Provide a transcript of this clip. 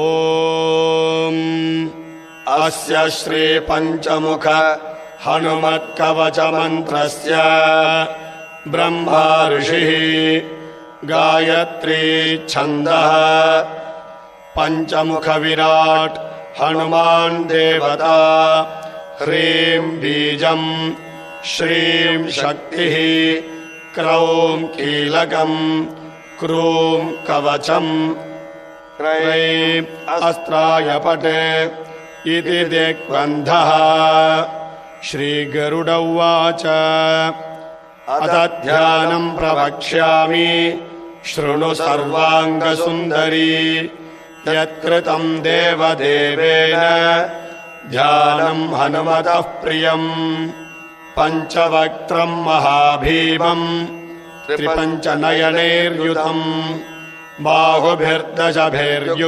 ओम अस्य श्री पंचमुख हनुमत्कवच मंत्रस्य ब्रह्मा ऋषिः गायत्री छन्दः पंचमुख विराट हनुमान् देवता ह्रीं बीजं श्रीं शक्तिः क्रौं कीलकं क्रूं कवचम् क्रैं अस्त्राय पटे इति दिग्बन्धः। श्रीगरुड उवाच अथ ध्यानं प्रवक्ष्यामि शृणु सर्वाङ्गसुन्दरी यत्कृतं देवदेवेन ध्यानं हनुमतः प्रियम् पञ्चवक्त्रं महाभीमं त्रिपञ्चनयनैर्युतम् बाहुभिर्दशभिर्युक्तम्